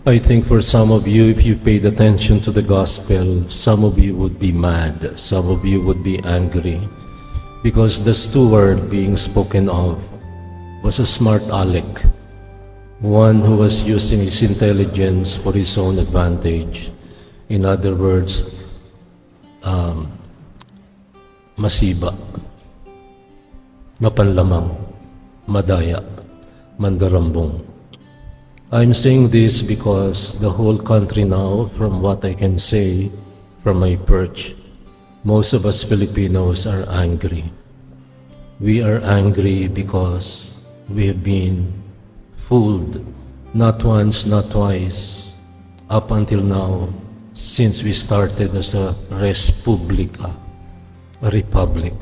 I think for some of you, if you paid attention to the gospel, some of you would be mad, some of you would be angry, because the steward being spoken of was a smart aleck, one who was using his intelligence for his own advantage. In other words, masiba, mapanlamang, madaya, mandarambong. I'm saying this because the whole country now, from what I can say from my perch, most of us Filipinos are angry. We are angry because we have been fooled, not once, not twice, up until now, since we started as a respublica, a republic.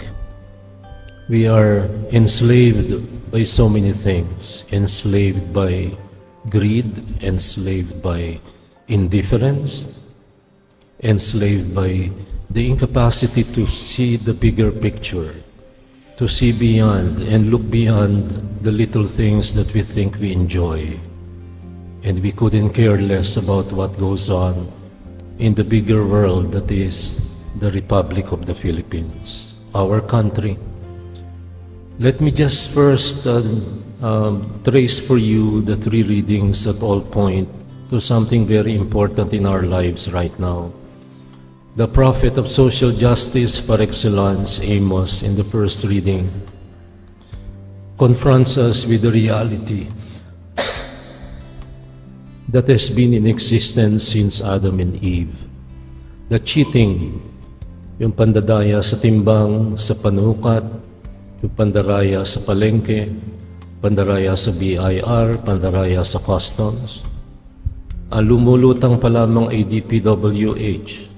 We are enslaved by so many things, enslaved by greed, enslaved by indifference, enslaved by the incapacity to see the bigger picture, to see beyond and look beyond the little things that we think we enjoy. And we couldn't care less about what goes on in the bigger world that is the Republic of the Philippines, our country. Let me just first trace for you the three readings that all point to something very important in our lives right now. The prophet of social justice par excellence, Amos, in the first reading, confronts us with the reality that has been in existence since Adam and Eve. The cheating, yung pandadaya sa timbang, sa panukat, yung pandaraya sa palengke, pandaraya sa BIR, pandaraya sa customs. Ang lumulutang pa lamang ay DPWH.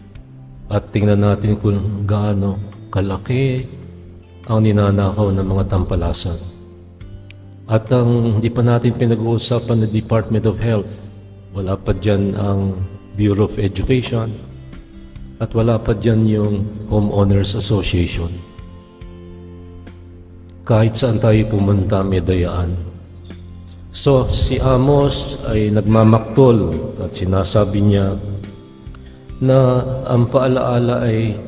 At tingnan natin kung gaano kalaki ang ninanakaw ng mga tampalasan. At ang hindi pa natin pinag-uusapan ng Department of Health, wala pa dyan ang Bureau of Education, at wala pa dyan yung Homeowners Association. Kahit saan tayo pumunta, may dayaan. So, si Amos ay nagmamaktol at sinasabi niya na ang paalaala ay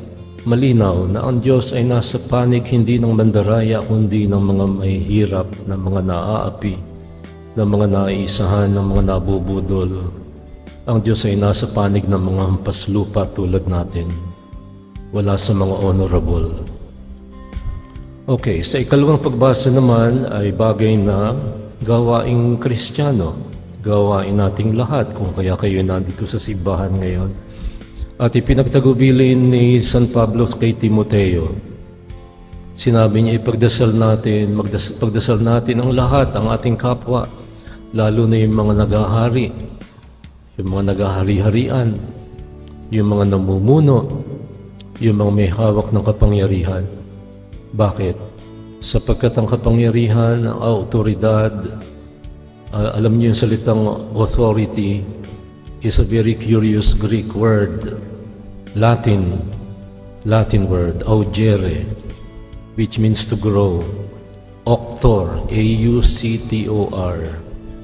malinaw na ang Diyos ay nasa panig hindi ng mandaraya kundi ng mga may hirap, ng mga naaapi, ng mga naisahan, ng mga nabubudol. Ang Diyos ay nasa panig ng mga hampas lupa tulad natin, wala sa mga honorable. Okay, sa ikalawang pagbasa naman ay bagay na gawaing Kristiyano, gawain nating lahat kung kaya kayo nandito sa simbahan ngayon. At ipinagtagubilin ni San Pablo kay Timoteo. Sinabi niya, ipagdasal natin, pagdasal natin ang lahat, ang ating kapwa, lalo na yung mga naghahari, yung mga naghahari-harian, yung mga namumuno, yung mga may hawak ng kapangyarihan. Bakit? Sapagkat ang kapangyarihan, ang autoridad, alam niyo yung salitang authority, is a very curious Greek word, Latin word, augere, which means to grow. Auctor, A-U-C-T-O-R,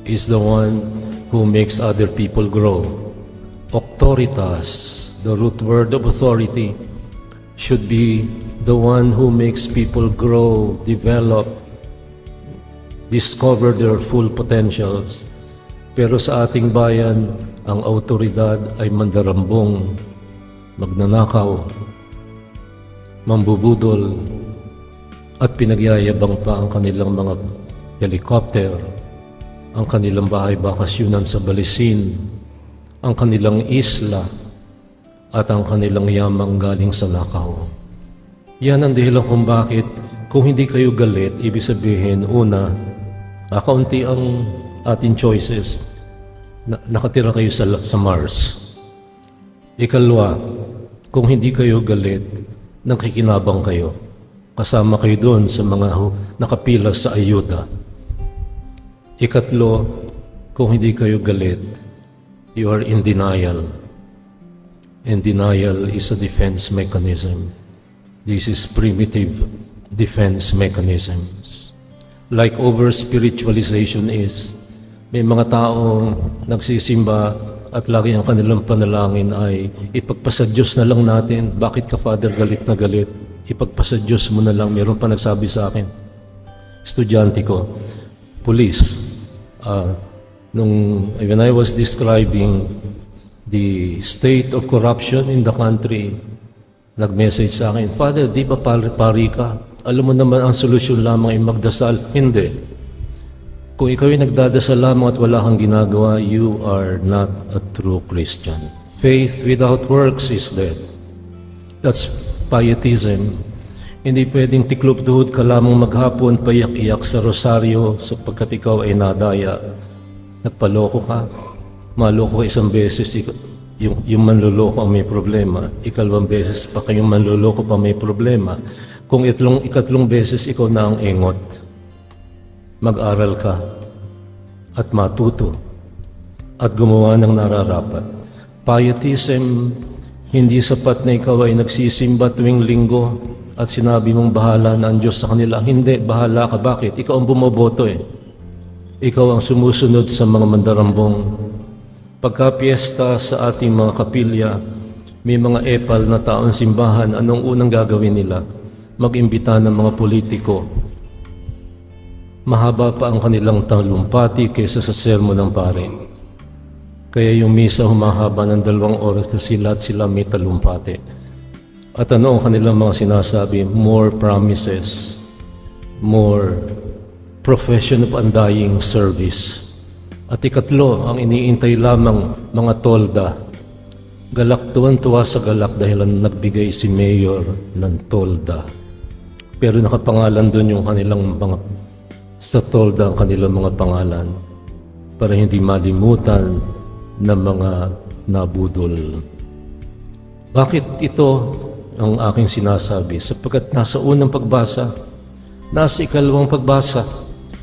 is the one who makes other people grow. Auctoritas, the root word of authority, should be the one who makes people grow, develop, discover their full potentials. Pero sa ating bayan, ang autoridad ay mandarambong, magnanakaw, mambubudol, at pinagyayabang pa ang kanilang mga helicopter, ang kanilang bahay bakasyunan sa balisin, ang kanilang isla, at ang kanilang yamang galing sa lakaw. Yan ang dahilan kung bakit, kung hindi kayo galit, ibig sabihin, una, kaunti ang ating choices, nakatira kayo sa Mars. Ikalwa, kung hindi kayo galit, nakikinabang kayo. Kasama kayo doon sa mga nakapila sa ayuda. Ikatlo, kung hindi kayo galit, you are in denial. And denial is a defense mechanism. This is primitive defense mechanisms. Like over-spiritualization is, May mga taong nagsisimba at lagi ang kanilang panalangin ay ipagpasa Diyos na lang natin. Bakit ka, Father, galit na galit? Ipagpasa Diyos mo na lang. Meron pa nagsabi sa akin, estudyante ko, police, when I was describing the state of corruption in the country, nag-message sa akin, Father, di ba pari ka? Alam mo naman ang solusyon lamang ay magdasal. Hindi. Kung ikaw ay nagdadasal lamang at wala kang ginagawa, you are not a true Christian. Faith without works is dead. That's pietism. Hindi pwedeng tiklop-tuhod ka lamang maghapon, payak-iyak sa rosaryo sapagkat ikaw ay nadaya. Nagpaloko ka. Maloko ka isang beses, yung manloloko ang may problema. Ikalawang beses pa kayong manloloko pa may problema. Kung ikatlong beses, ikaw na ang engot. Mag-aral ka at matuto at gumawa ng nararapat. Pietism, hindi sapat na ikaw ay nagsisimba tuwing linggo at sinabi mong bahala na ang Diyos sa kanila. Hindi, bahala ka. Bakit? Ikaw ang bumoboto eh. Ikaw ang sumusunod sa mga mandarambong. Pagka piyesta sa ating mga kapilya, may mga epal na taong simbahan, anong unang gagawin nila? Mag-imbita ng mga politiko. Mahaba pa ang kanilang talumpati kaysa sa sermon ng pare. Kaya yung misa humahaba ng 2 oras kasi lahat sila may talumpati. At ano ang kanilang mga sinasabi? More promises, more profession of undying service. At ikatlo, ang iniintay lamang mga tolda. Galak tuwan-tuwa sa galak dahil nagbigay si Mayor ng tolda. Pero nakapangalan doon yung kanilang mga sa tolda ang kanilang mga pangalan para hindi malimutan ng mga nabudol. Bakit ito ang aking sinasabi? Sapagkat nasa unang pagbasa, nasa ikalawang pagbasa,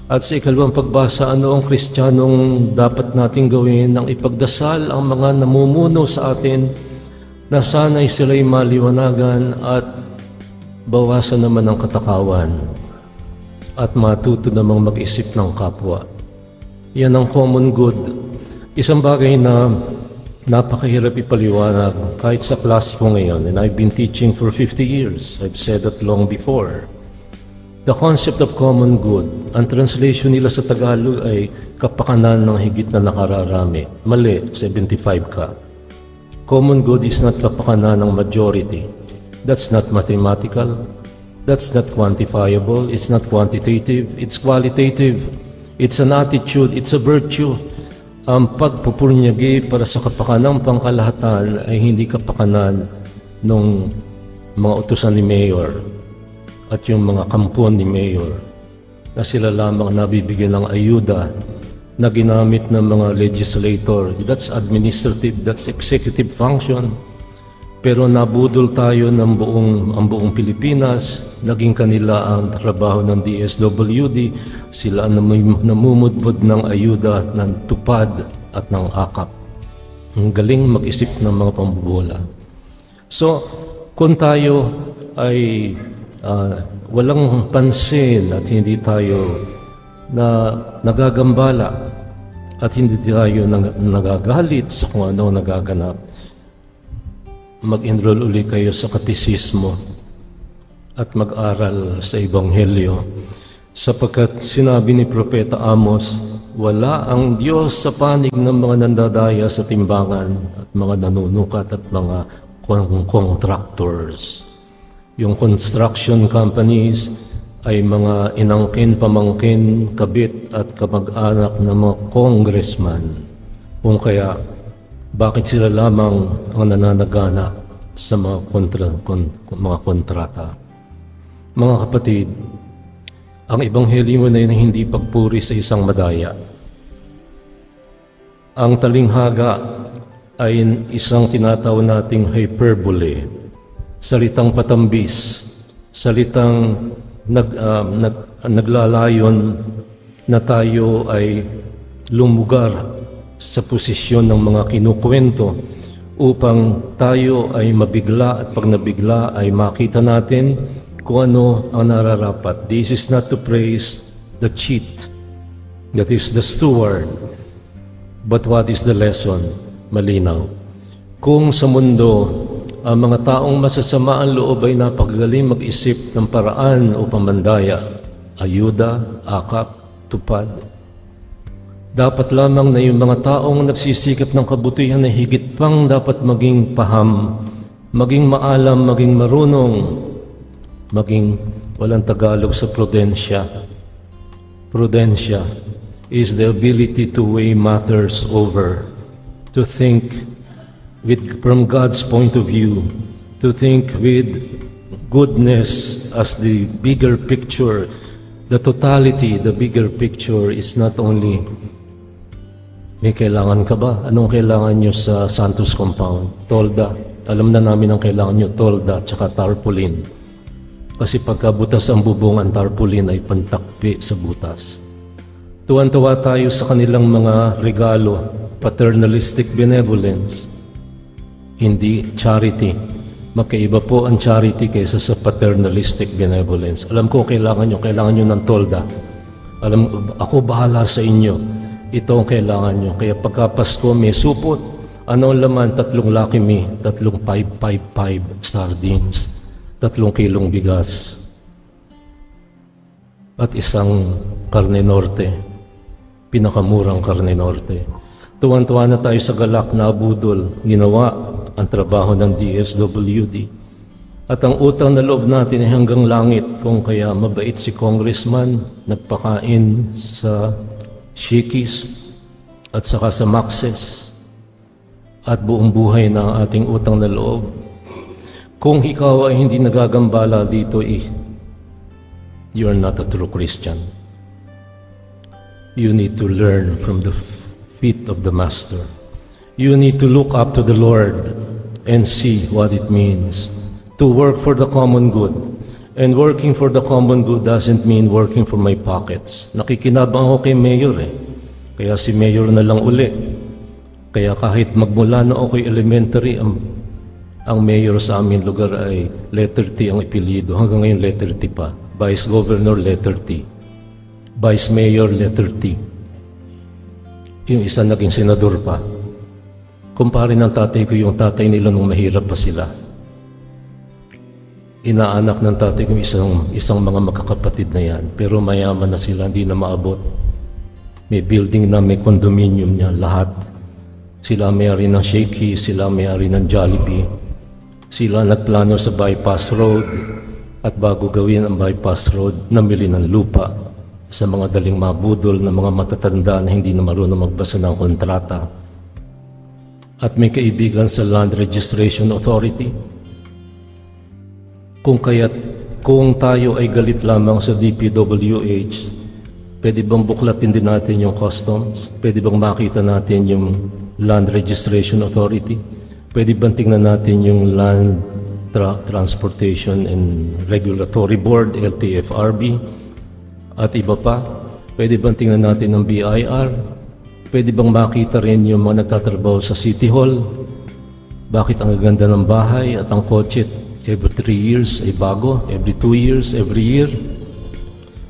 at sa ikalawang pagbasa, ano ang Kristiyanong dapat nating gawin? Ang ipagdasal ang mga namumuno sa atin na sana'y sila'y maliwanagan at bawasan naman ang katakawan at matuto namang mag-isip ng kapwa. Yan ang common good. Isang bagay na napakahirap ipaliwanag kahit sa klase ko ngayon, and I've been teaching for 50 years. I've said that long before. The concept of common good, ang translation nila sa Tagalog ay kapakanan ng higit na nakararami. Mali, 75 ka. Common good is not kapakanan ng majority. That's not mathematical. That's not quantifiable, it's not quantitative, it's qualitative. It's an attitude, it's a virtue. Ang pagpupunyagi para sa kapakanang pangkalahatan ay hindi kapakanan ng mga utusan ni Mayor at yung mga kampon ni Mayor na sila lamang nabibigyan ng ayuda na ginamit ng mga legislator. That's administrative, that's executive function. Pero nabudol tayo ng buong Pilipinas, naging kanila ang trabaho ng DSWD, sila ang namumudbod ng ayuda, ng tupad at ng akap. Ang galing mag-isip ng mga pambobola. So, kung tayo ay walang pansin at hindi tayo nagagambala at hindi tayo nagagalit sa kung ano nagaganap, mag-enroll uli kayo sa katisismo at mag-aral sa Ebanghelyo sapagkat sinabi ni Propeta Amos, wala ang Diyos sa panig ng mga nandadaya sa timbangan at mga nanunukat at mga contractors. Yung construction companies ay mga inangkin, pamangkin, kabit at kamag-anak ng mga congressman. Kung kaya, bakit sila lamang ang nananagana sa mga kontrata? Mga kapatid, ang Ebanghelyo na yun hindi pagpuri sa isang madaya. Ang talinghaga ay isang tinatawag nating hyperbole, salitang patambis, salitang naglalayon na tayo ay lumugar sa posisyon ng mga kinukwento upang tayo ay mabigla at pag nabigla ay makita natin kung ano ang nararapat. This is not to praise the cheat, that is the steward, But what is the lesson? Malinaw. Kung sa mundo, ang mga taong masasama ang loob ay napakagaling mag-isip ng paraan o pamandaya, ayuda, akap, tupad. Dapat lamang na yung mga taong nagsisikap ng kabutihan na higit pang dapat maging paham, maging maalam, maging marunong, maging walang Tagalog sa prudensya. Prudensya is the ability to weigh matters over, to think from God's point of view, to think with goodness as the bigger picture, the totality, the bigger picture is not only may kailangan ka ba? Anong kailangan nyo sa Santos Compound? Tolda. Alam na namin ang kailangan nyo, tolda, tsaka tarpaulin. Kasi pagka butas ang bubong, ang tarpaulin ay pantakpi sa butas. Tuwan-tuwa tayo sa kanilang mga regalo, paternalistic benevolence, hindi charity. Magkaiba po ang charity kaysa sa paternalistic benevolence. Alam ko, kailangan nyo ng tolda. Ako bahala sa inyo. Ito ang kailangan nyo. Kaya pagka Pasko, may supot. Ano ang laman? 3 Lucky Me, 3 555 sardines, 3 kilong bigas, at isang karne norte, pinakamurang karne norte. Tuwan-tuwa na tayo sa galak na abudol, ginawa ang trabaho ng DSWD. At ang utang na loob natin ay hanggang langit, kung kaya mabait si Congressman, nagpakain sa Shikis at saka sa Maxes, at buong buhay na ang ating utang na loob. Kung ikaw ay hindi nagagambala dito, you are not a true Christian. You need to learn from the feet of the Master. You need to look up to the Lord and see what it means to work for the common good. And working for the common good doesn't mean working for my pockets. Nakikinabang ako kay Mayor Kaya si Mayor na lang uli. Kaya kahit magmula na ako kay elementary, ang Mayor sa aming lugar ay letter T ang ipilido. Hanggang ngayon letter T pa. Vice Governor letter T. Vice Mayor letter T. Yung isa naging senador pa. Kumpare ng tatay ko yung tatay nila nung mahirap pa sila. Inaanak ng tatay ko isang mga magkakapatid na yan. Pero mayaman na sila, hindi na maabot. May building na, may condominium niya, lahat. Sila may-ari ng Shakey, sila may-ari ng Jollibee. Sila nagplano sa bypass road. At bago gawin ang bypass road, namili ng lupa sa mga daling mabudol na mga matatanda na hindi na marunong magbasa ng kontrata. At may kaibigan sa Land Registration Authority. Kung tayo ay galit lamang sa DPWH, pwede bang buklatin din natin yung customs? Pwede bang makita natin yung Land Registration Authority? Pwede bang tingnan natin yung Land Transportation and Regulatory Board, LTFRB? At iba pa, pwede bang tingnan natin ang BIR? Pwede bang makita rin yung mga nagtatrabaho sa City Hall? Bakit ang ganda ng bahay at ang kotse every 3 years ay bago, every 2 years, every year?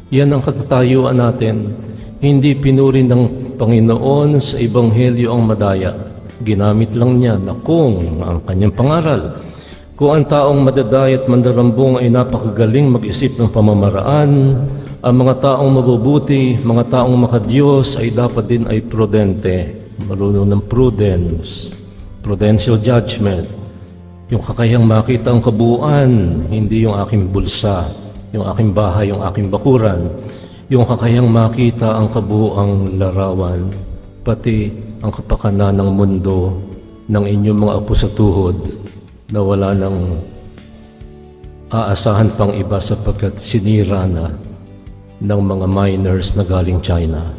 Yan ang katatayuan natin. Hindi pinuri ng Panginoon sa Ebanghelyo ang madaya. Ginamit lang niya na kung ang kanyang pangaral. Kung ang taong madadaya at mandarambong ay napakagaling mag-isip ng pamamaraan, ang mga taong mabubuti, mga taong makadiyos ay dapat din ay prudente, marunong ng prudence, prudential judgment. Yung kakayang makita ang kabuuan, hindi yung aking bulsa, yung aking bahay, yung aking bakuran. Yung kakayang makita ang kabuuang larawan, pati ang kapakanan ng mundo ng inyong mga apo sa tuhod na wala nang aasahan pang iba sapagkat sinira na ng mga miners na galing China.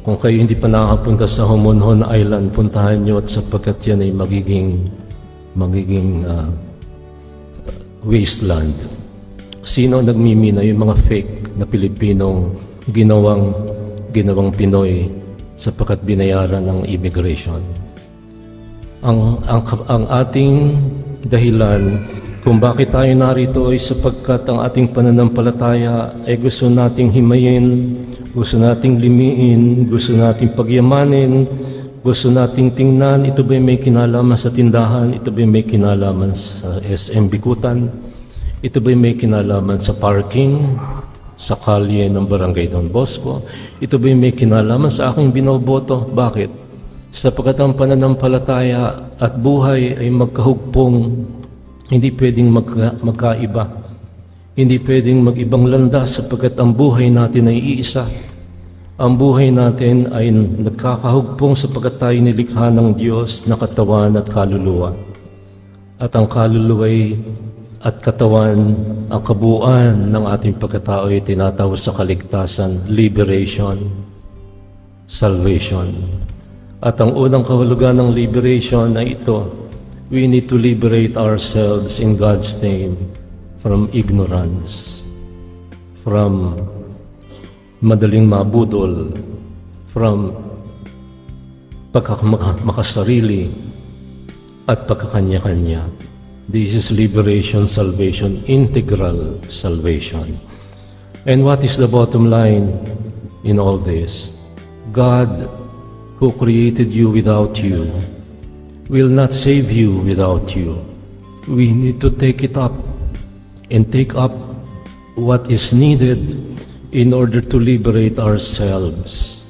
Kung kayo hindi pa nakakapunta sa Homonhon Island, puntahan nyo at sapagkat yan ay magiging wasteland. Sino nagmimina? Yung mga fake na Pilipinong ginawang Pinoy sapagkat binayaran ng immigration. Ang ating dahilan kung bakit tayo narito ay sapagkat ang ating pananampalataya ay gusto nating himayin, gusto nating limiin, gusto nating pagyamanin, gusto nating tingnan, ito ba may kinalaman sa tindahan, ito ba may kinalaman sa SM Bikutan, ito ba may kinalaman sa parking, sa kalye ng Barangay Don Bosco, ito ba may kinalaman sa aking binoboto. Bakit? Sapagkat ang pananampalataya at buhay ay magkahugpong, hindi pwedeng magkaiba. Hindi pwedeng mag-ibang landas sapagkat ang buhay natin ay iisa. Ang buhay natin ay nagkakahugpong sapagkat tayo nilikha ng Diyos na katawan at kaluluwa. At ang kaluluwa at katawan, ang kabuuan ng ating pagkatao ay tinatawag sa kaligtasan, liberation, salvation. At ang unang kahulugan ng liberation ay ito: we need to liberate ourselves in God's name from ignorance, from madaling mabudol, from pagkamakasarili at pagkakanya-kanya. This is liberation, salvation, integral salvation. And what is the bottom line in all this? God, who created you without you, will not save you without you. We need to take it up and take up what is needed in order to liberate ourselves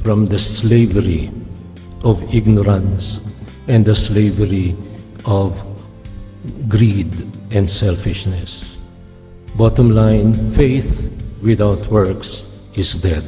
from the slavery of ignorance and the slavery of greed and selfishness. Bottom line, faith without works is dead.